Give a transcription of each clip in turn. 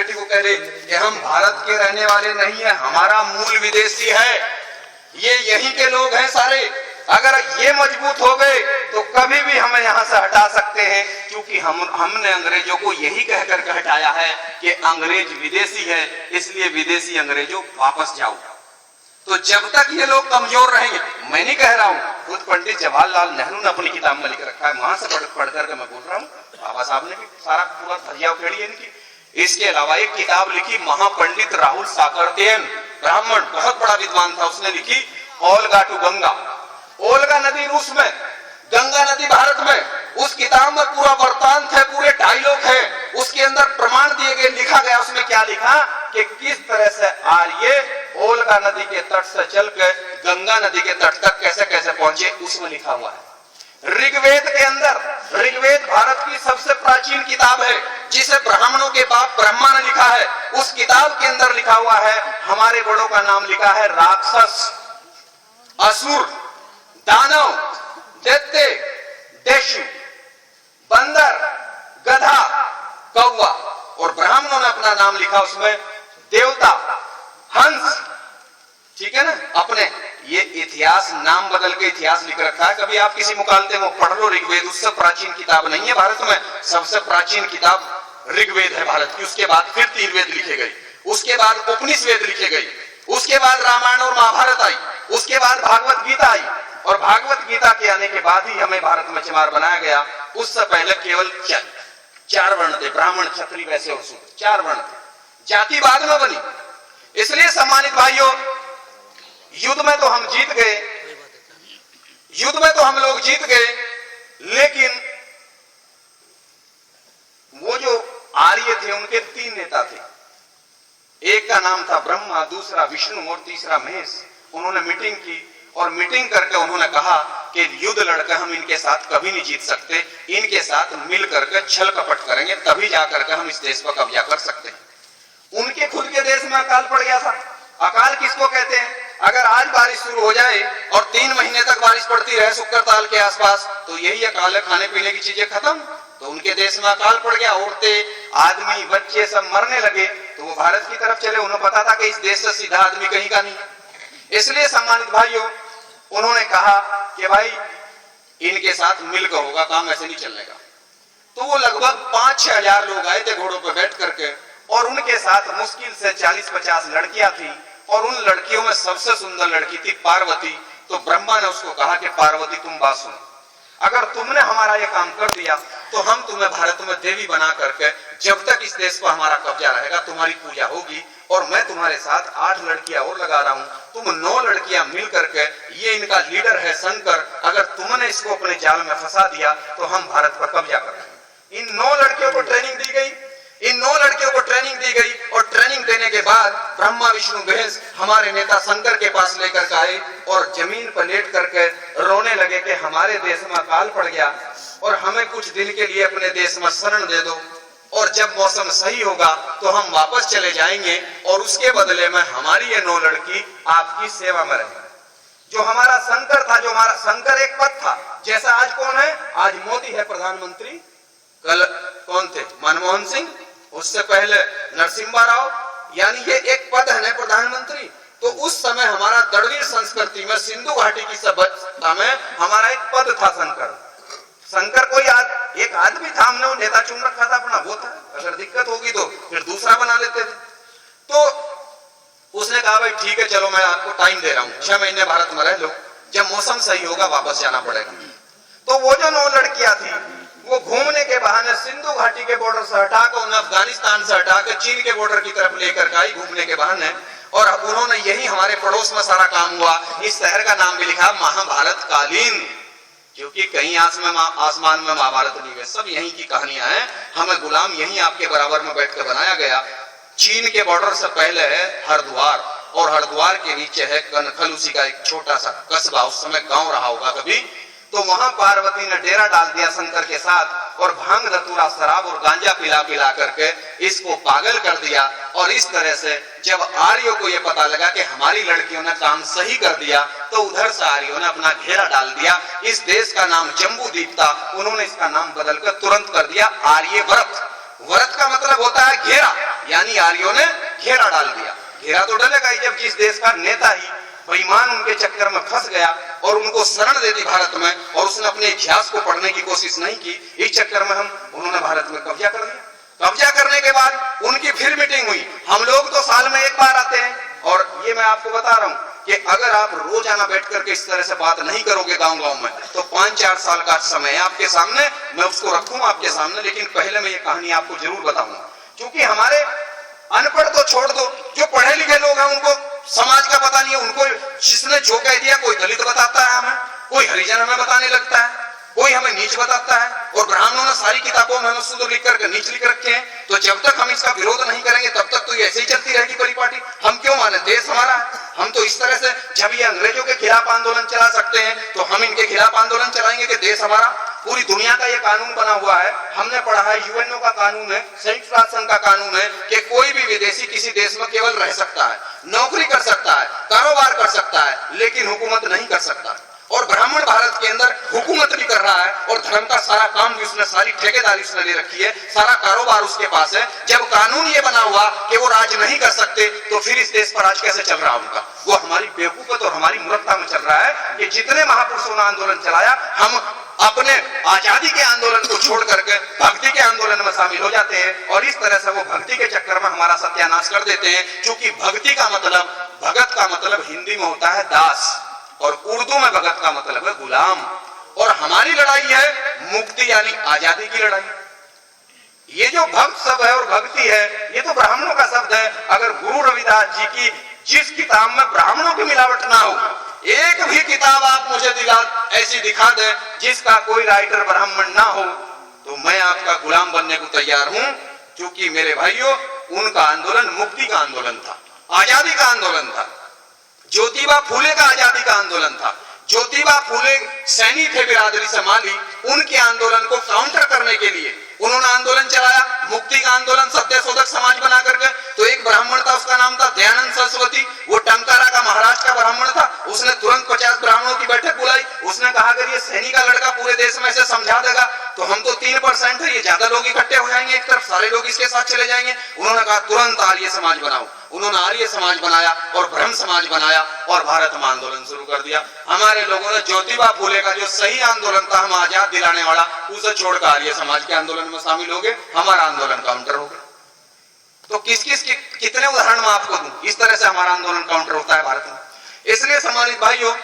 University को कह रहे कि हम भारत के रहने वाले नहीं है, हमारा मूल विदेशी है, ये यहीं के लोग हैं सारे। अगर ये मजबूत हो गए तो कभी भी हमें यहाँ से हटा सकते हैं, क्योंकि हमने अंग्रेजों को यही कह करके हटाया है कि अंग्रेज विदेशी है, इसलिए विदेशी अंग्रेजों वापस जाओ। तो जब तक ये लोग कमजोर रहेंगे, मैं नहीं कह रहा हूँ, खुद पंडित जवाहरलाल नेहरू ने अपनी किताब में लिख रखा है, वहां से पढ़ करके मैं बोल रहा हूँ, बाबा साहब ने भी सारा पूरा धजिया उखेड़ी है इनकी। इसके अलावा एक किताब लिखी महापंडित राहुल साकरतेन, ब्राह्मण, बहुत बड़ा विद्वान था, उसने लिखी ओल्गा टू गंगा। ओल्गा नदी रूस में, गंगा नदी भारत में। उस किताब में पूरा वृत्तांत है, पूरे डायलॉग है, उसके अंदर प्रमाण दिए गए, लिखा गया। उसमें क्या लिखा कि किस तरह से आर्य ओल्गा नदी के तट से चलकर गंगा नदी के तट तक कैसे कैसे पहुंचे, उसमें लिखा हुआ है। ऋग्वेद के अंदर, ऋग्वेद भारत की सबसे प्राचीन किताब है, जिसे ब्राह्मणों के बाप ब्रह्मा ने लिखा है। उस किताब के अंदर लिखा हुआ है, हमारे बड़ों का नाम लिखा है राक्षस, असुर, दानव, दैत्य, देशु, बंदर, गधा, कौवा, और ब्राह्मणों ने अपना नाम लिखा उसमें देवता, हंस, ठीक है ना। अपने ये इतिहास नाम बदल के इतिहास लिख रखा है। कभी आप किसी मुकालते में पढ़ लो ऋग्वेद, उससे प्राचीन किताब नहीं है भारत में, सबसे प्राचीन किताब ऋग्वेद है भारत की। उसके बाद फिर 3 वेद लिखे गए, उसके बाद उपनिषद लिखे गए, उसके बाद रामायण और महाभारत आई, उसके बाद भागवत गीता आई, और भागवत गीता के आने के बाद ही हमें भारत में चमार बनाया गया। उससे पहले केवल 4 वर्ण थे, ब्राह्मण, क्षत्रिय, वैश्य और शूद्र, 4 वर्ण थे, जाति बाद में बनी। इसलिए सम्मानित भाइयों, युद्ध में तो हम जीत गए, युद्ध में तो हम लोग जीत गए, लेकिन वो जो आर्य थे उनके 3 नेता थे। एक का नाम था ब्रह्मा, दूसरा विष्णु और तीसरा महेश। उन्होंने मीटिंग की और मीटिंग करके उन्होंने कहा कि युद्ध लड़कर हम इनके साथ कभी नहीं जीत सकते, इनके साथ मिल करके छल कपट करेंगे, तभी जाकर के हम इस देश पर कब्जा कर सकते हैं। उनके खुद के देश में अकाल पड़ गया था। अकाल किसको कहते हैं? अगर आज बारिश शुरू हो जाए और 3 महीने तक बारिश पड़ती रहे शुक्र ताल के आसपास, तो यही अकाल है, खाने पीने की चीजें खत्म। तो उनके देश में अकाल पड़ गया, औरतें, आदमी, बच्चे सब मरने लगे, तो वो भारत की तरफ चले। उन्हें पता था कि इस देश से सीधा आदमी कहीं का नहीं। इसलिए सम्मानित भाइयों, उन्होंने कहा कि भाई इनके साथ मिलकर होगा काम, ऐसे नहीं चलेगा। तो वो लगभग 5-6 हजार लोग आए थे घोड़ों पर बैठ करके, और उनके साथ मुश्किल से 40-50 लड़कियां थी, और उन लड़कियों में सबसे सुंदर लड़की थी पार्वती। तो ब्रह्मा ने उसको कहा कि पार्वती तुम बात सुनो, अगर तुमने हमारा ये काम कर दिया तो हम तुम्हें भारत में देवी बना करके, जब तक इस देश पर हमारा कब्जा रहेगा, तुम्हारी पूजा होगी, और मैं तुम्हारे साथ 8 लड़कियां और लगा रहा हूं, तुम 9 लड़कियां मिल करके, ये इनका लीडर है शंकर, अगर तुमने इसको अपने जाल में फंसा दिया तो हम भारत पर कब्जा करेंगे। इन 9 लड़कियों को ट्रेनिंग दी गई, इन 9 लड़कियों को ट्रेनिंग दी गई, और ट्रेनिंग देने के बाद ब्रह्मा विष्णु महेश हमारे नेता शंकर के पास लेकर आए, और जमीन पर लेट करके रोने लगे कि हमारे देश में अकाल पड़ गया, और हमें कुछ दिन के लिए अपने देश में शरण दे दो, और जब मौसम सही होगा तो हम वापस चले जाएंगे, और उसके बदले में हमारी ये 9 लड़की आपकी सेवा में रहेगी। जो हमारा शंकर था, जो हमारा शंकर एक पद था, जैसा आज कौन है? आज मोदी है प्रधानमंत्री, कल कौन थे? मनमोहन सिंह, उससे पहले नरसिम्हा राव, यानी ये एक पद है ना प्रधानमंत्री। तो उस समय हमारा द्रविड़ संस्कृति में, सिंधु घाटी की सभ्यता में हमारा एक पद था शंकर। शंकर कोई एक आदमी था, हमने वो नेता चुन रखा था अपना, वो था। अगर दिक्कत होगी तो फिर दूसरा बना लेते थे। तो उसने कहा भाई ठीक है, चलो मैं आपको टाइम दे रहा हूँ, 6 महीने भारत में रह लो, जब मौसम सही होगा वापस जाना पड़ेगा। तो वो जो 9 लड़कियां थी, वो घूमने के बहाने सिंधु घाटी के बॉर्डर से हटाकर, उन्हें अफगानिस्तान से हटाकर चीन के बॉर्डर की तरफ लेकर आई घूमने के बहाने, और उन्होंने यही हमारे पड़ोस में सारा काम हुआ। इस शहर का नाम भी लिखा महाभारत कालीन, क्योंकि कहीं आसमान में महाभारत नहीं है, सब यहीं की कहानियां हैं। हमें गुलाम यहीं आपके बराबर में बैठकर बनाया गया। चीन के बॉर्डर से पहले है हरिद्वार, और हरिद्वार के नीचे है कनखल, उसी का एक छोटा सा कस्बा, उस समय गांव रहा होगा कभी। तो वहां पार्वती ने डेरा डाल दिया शंकर के साथ, और भांग धतूरा शराब और गांजा पिला पिला करके इसको पागल कर दिया। और इस तरह से जब आर्यों को यह पता लगा कि हमारी लड़कियों ने काम सही कर दिया, तो उधर से आर्यों ने अपना घेरा डाल दिया। इस देश का नाम जम्बू द्वीप था, उन्होंने इसका नाम बदलकर तुरंत कर दिया आर्यव्रत। व्रत का मतलब होता है घेरा, यानी आर्यों ने घेरा डाल दिया। घेरा तो डलेगा ही जब जिस देश का नेता ही बेईमान उनके चक्कर में फंस गया और उनको शरण दे दी भारत में, और उसने अपने इतिहास को पढ़ने की कोशिश नहीं की, इस चक्कर में उन्होंने भारत में कब्जा कर लिया। कब्जा करने के बाद उनकी फिर मीटिंग हुई। हम लोग तो साल में एक बार आते हैं, और ये मैं आपको बता रहा हूं कि अगर आप रोजाना बैठ करके इस तरह से बात नहीं करोगे गांव-गांव में, तो 5-4 साल का समय है आपके सामने, मैं उसको रखूंगा आपके सामने। लेकिन पहले मैं ये कहानी आपको जरूर बताऊंगा, क्योंकि हमारे अनपढ़ तो छोड़ दो, जो पढ़े लिखे लोग हैं उनको समाज का पता नहीं है। उनको जिसने जो कह दिया, कोई दलित बताता है हमें, कोई हरिजन हमें बताने लगता है, कोई हमें नीच बताता है, और ब्राह्मणों ने सारी किताबों में हमें शुद्ध लिख करके नीच लिख रखे हैं। तो जब तक हम इसका विरोध नहीं करेंगे तब तक तो ये ऐसे ही चलती रहेगी परिपाटी। हम क्यों माने, देश हमारा है। हम तो इस तरह से, जब ये अंग्रेजों के खिलाफ आंदोलन चला सकते हैं तो हम इनके खिलाफ आंदोलन चलाएंगे कि देश हमारा। पूरी दुनिया का ये कानून बना हुआ है, हमने पढ़ा है, यूएनओ का कानून है, संयुक्त राष्ट्र संघ का कानून है कि कोई भी विदेशी किसी देश में केवल रह सकता है, नौकरी कर सकता है, कारोबार कर सकता है, लेकिन हुकूमत नहीं कर सकता। और ब्राह्मण भारत के अंदर हुकूमत भी कर रहा है, और धर्म का सारा काम भी उसने, सारी ठेकेदारी उसने ले रखी है, सारा कारोबार उसके पास है। जब कानून ये बना हुआ कि वो राज नहीं कर सकते, तो फिर इस देश पर राज कैसे चल रहा उनका? वो हमारी बेवकूफत और हमारी मूर्खता में चल रहा है कि जितने महापुरुषों ने आंदोलन चलाया, हम अपने आजादी के आंदोलन को छोड़ करके भक्ति के आंदोलन में शामिल हो जाते हैं, और इस तरह से वो भक्ति के चक्कर में हमारा सत्यानाश कर देते हैं। क्योंकि भक्ति का मतलब, भगत का मतलब हिंदी में होता है दास, और उर्दू में भगत का मतलब है गुलाम। और हमारी लड़ाई है मुक्ति यानी आजादी की लड़ाई। ये जो भक्त शब्द है और भक्ति है, ये तो ब्राह्मणों का शब्द है। अगर गुरु रविदास जी की जिस किताब में ब्राह्मणों की मिलावट ना हो, एक भी किताब आप मुझे ऐसी दिखा दे जिसका कोई राइटर ब्राह्मण ना हो, तो मैं आपका गुलाम बनने को तैयार हूं। क्योंकि मेरे भाइयों, उनका आंदोलन मुक्ति का आंदोलन था, आजादी का आंदोलन था। ज्योतिबा फूले का आजादी का आंदोलन था। ज्योतिबा फूले सैनिक थे बिरादरी संभाली, उनके आंदोलन को काउंटर करने के लिए उन्होंने आंदोलन चलाया, मुक्ति का आंदोलन, सत्यशोधक समाज बना करके। तो एक ब्राह्मण था, उसका नाम था दयानंद सरस्वती, वो टंकारा का महाराष्ट्र का ब्राह्मण था। उसने तुरंत 50 ब्राह्मणों की बैठक बुलाई। उसने कहा अगर ये सैनिक का लड़का पूरे देश में ऐसे समझा देगा तो हम तो 3% है, ये ज्यादा लोग इकट्ठे हो जाएंगे, एक तरफ सारे लोग इसके साथ चले जाएंगे। उन्होंने कहा तुरंत आर्य समाज बनाओ। उन्होंने आर्य समाज बनाया और ब्रह्म समाज बनाया, और भारत में आंदोलन शुरू कर दिया। हमारे लोगों ने ज्योतिबा फूले का जो सही आंदोलन था, हम आजाद दिलाने वाला, उसे छोड़कर आर्य समाज के आंदोलन में शामिल हो गए। हमारा आंदोलन काउंटर हो गया। तो कितने उदाहरण मैं आपको दूं, इस तरह से हमारा आंदोलन काउंटर होता है भारत में। इसलिए सम्मानित भाइयों,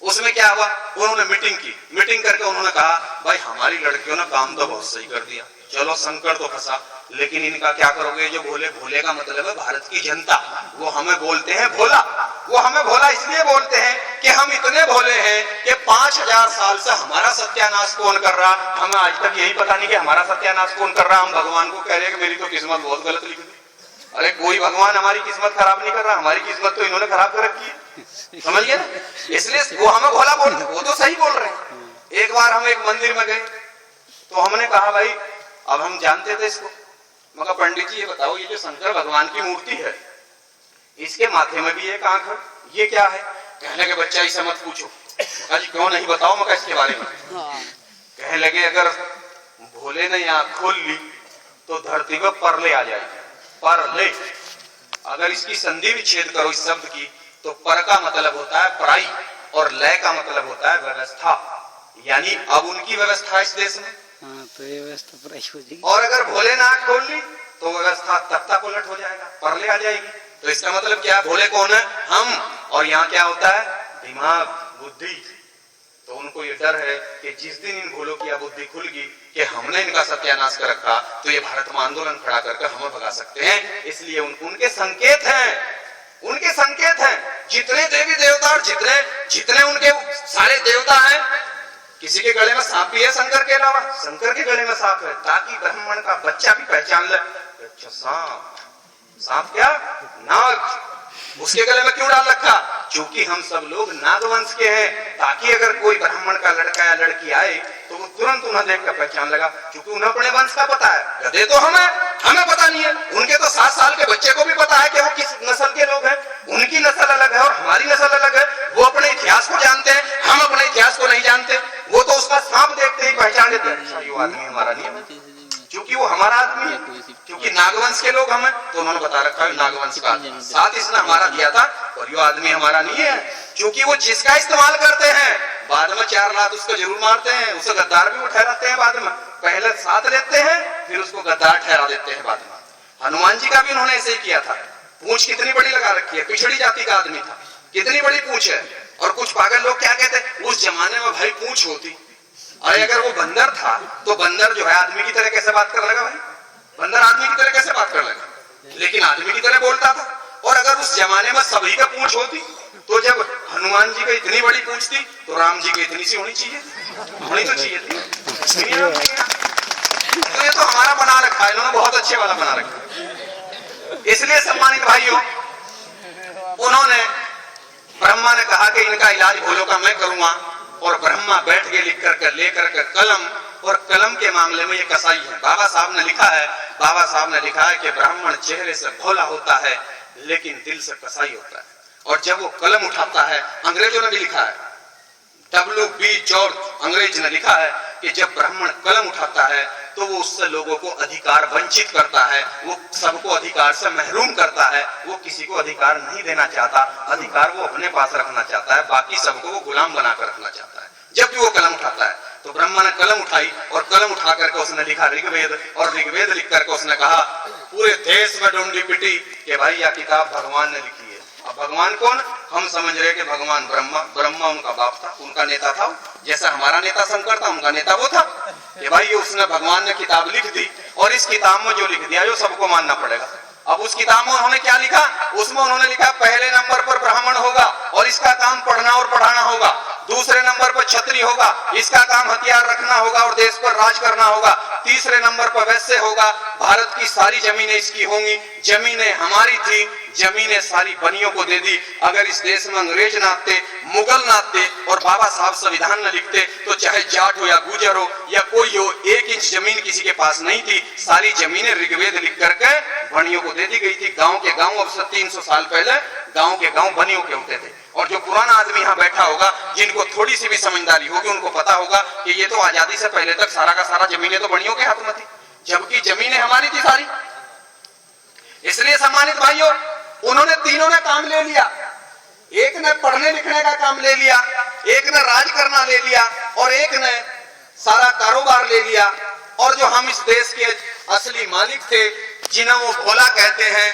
उसमें क्या हुआ, उन्होंने मीटिंग की। मीटिंग करके उन्होंने कहा भाई हमारी लड़कियों ने काम तो बहुत सही कर दिया, चलो संकट तो फंसा, लेकिन इनका क्या करोगे? जो भोले, भोले का मतलब है भारत की जनता, वो हमें बोलते हैं भोला। वो हमें भोला इसलिए बोलते हैं कि हम इतने भोले हैं कि 5000 साल से हमारा सत्यानाश कौन कर रहा, हमें आज तक यही पता नहीं कि हमारा सत्यानाश कौन कर रहा। हम भगवान को कह रहे हैं कि मेरी तो किस्मत बहुत गलत लिखी थी। अरे कोई भगवान हमारी किस्मत खराब नहीं कर रहा, हमारी किस्मत तो इन्होंने खराब कर रखी है, समझ गए? इसलिए वो हमें भोला बोल रहे, वो तो सही बोल रहे हैं। एक बार हम एक मंदिर में गए तो हमने कहा भाई, अब हम जानते थे इसको, मगर पंडित जी ये बताओ, ये जो शंकर भगवान की मूर्ति है, इसके माथे में भी एक आंख है, ये क्या है? कहने लगे बच्चा इसे मत पूछो। आज क्यों नहीं बताओ मगर इसके बारे में? कहने लगे अगर भोले ने आंख खोल ली तो धरती पर परले आ जाएगी। परले, अगर इसकी संधि विच्छेद करो इस शब्द की, तो पर का मतलब होता है पराई और लय का मतलब होता है व्यवस्था। यानी अब उनकी व्यवस्था इस देश में, तो ये व्यवस्था पराई हो जाएगी। और अगर भोले ने आंख खोल ली तो व्यवस्था तख्ता पलट हो जाएगा, परले आ जाएगी। तो इसका मतलब क्या है? भोले कौन है? हम। और यहाँ क्या होता है? दिमाग, बुद्धि। तो उनको ये डर है कि जिस दिन इन भोलों की बुद्धि खुलगी कि हमने इनका सत्यानाश कर रखा, तो ये भारत में आंदोलन खड़ा करके हमें भगा सकते हैं। इसलिए उनके संकेत हैं, उनके संकेत हैं। जितने देवी देवता और जितने उनके सारे देवता हैं, किसी के गले में सांप भी है शंकर के अलावा, शंकर के गले में सांप है, ताकि ब्राह्मण का बच्चा भी पहचान ले, अच्छा सांप। सांप क्या? नाग। उसके गले में क्यों डाल रखा? क्योंकि हम सब लोग नागवंश के हैं, ताकि अगर कोई ब्राह्मण का लड़का या लड़की आए तो वो तुरंत उन्हें देखकर पहचान लगा, क्योंकि उन्हें अपने वंश का पता है। गधे तो हमें पता नहीं है। उनके तो 7 साल के बच्चे को भी पता है कि वो किस नस्ल के लोग हैं। उनकी नस्ल अलग है और हमारी नस्ल अलग है। वो अपने इतिहास को जानते हैं, हम अपने इतिहास को नहीं जानते। वो तो उसका सांप देखते ही पहचान लेते हैं, अच्छा ये आदमी हमारा नहीं है, क्योंकि वो हमारा आदमी है, क्योंकि नागवंश के लोग लोग हमें, तो उन्होंने बता रखा है नागवंश का आदमी। साथ इसने हमारा दिया था और ये आदमी हमारा नहीं है, क्योंकि वो जिसका इस्तेमाल करते हैं बाद में 4 लात उसको जरूर मारते हैं, उसे गद्दार भी वो ठहराते हैं बाद में। पहले साथ लेते हैं फिर उसको गद्दार ठहरा देते हैं बाद में। हनुमान जी का भी उन्होंने ऐसे ही किया था। पूंछ कितनी बड़ी लगा रखी है, पिछड़ी जाति का आदमी था, कितनी बड़ी पूंछ है। और कुछ पागल लोग क्या कहते हैं, उस जमाने में भाई पूंछ होती, अरे अगर वो बंदर था तो बंदर जो है आदमी की तरह कैसे बात कर लगा भाई, बंदर आदमी की तरह कैसे बात कर लगा, लेकिन आदमी की तरह बोलता था। और अगर उस जमाने में सभी का पूंछ होती तो जब हनुमान जी की इतनी बड़ी पूंछ थी तो राम जी की इतनी सी होनी चाहिए, होनी तो चाहिए थी। तो ये तो हमारा बना रखा है, इन्होंने बहुत अच्छे वाला बना रखा है। इसलिए सम्मानित भाइयों, उन्होंने ब्रह्मा ने कहा कि इनका इलाज भूलों का मैं करूंगा, और ब्रह्मा बैठ के लिख कर लेकर के कलम, और कलम के मामले में ये कसाई है। बाबा साहब ने लिखा है, बाबा साहब ने लिखा है कि ब्राह्मण चेहरे से भोला होता है लेकिन दिल से कसाई होता है। और जब वो कलम उठाता है, अंग्रेजों ने भी लिखा है, W.B. जॉर्ज अंग्रेज ने लिखा है कि जब ब्राह्मण कलम उठाता है तो वो उससे लोगों को अधिकार वंचित करता है, वो सबको अधिकार से महरूम करता है, वो किसी को अधिकार नहीं देना चाहता, अधिकार वो अपने पास रखना चाहता है, बाकी सबको वो गुलाम बनाकर रखना चाहता है। जब भी वो कलम उठाता है तो ब्रह्मा ने कलम उठाई और कलम उठा करके उसने लिखा ऋग्वेद, और ऋग्वेद लिख करके उसने कहा पूरे देश में ढूंढी पिटी कि भाई यह किताब भगवान ने लिखी है। अब भगवान कौन, हम समझ रहे कि भगवान ब्रह्मा, ब्रह्मा उनका बाप था, उनका नेता था, जैसा हमारा नेता शंकर था उनका नेता वो था। कि भाई उसने, भगवान ने किताब लिख दी और इस किताब में जो लिख दिया वो सबको मानना पड़ेगा। अब उस किताब में उन्होंने क्या लिखा, उसमें उन्होंने लिखा पहले नंबर पर ब्राह्मण होगा और इसका काम पढ़ना और पढ़ाना होगा, दूसरे नंबर पर क्षत्रिय होगा, इसका काम हथियार रखना होगा और देश पर राज करना होगा, तीसरे नंबर पर वैश्य होगा, भारत की सारी जमीनें इसकी होंगी, जमीनें हमारी थी, जमीनें सारी बनियों को दे दी। अगर इस देश में अंग्रेज ना आते, मुगल ना आते और बाबा साहब संविधान न लिखते तो चाहे जाट हो या गुजर हो या कोई हो, 1 इंच जमीन किसी के पास नहीं थी, सारी जमीनें ऋग्वेद लिख करके बनियों को दे दी गई थी। गांव के गांव, अब से 300 साल पहले गांव के गांव बनियों के होते थे। और जो पुराना आदमी यहाँ बैठा होगा, जिनको थोड़ी सी भी समझदारी होगी, उनको पता होगा कि ये तो आजादी से पहले तक सारा का सारा जमीनें तो बनियों के हाथ में थी, जबकि जमीनें हमारी थी सारी। इसलिए सम्मानित भाइयों, उन्होंने तीनों ने काम ले लिया, एक ने पढ़ने लिखने का काम ले लिया, एक ने राज करना ले लिया और एक ने सारा कारोबार ले लिया। और जो हम इस देश के असली मालिक थे, जिन्हें वो भोला कहते हैं,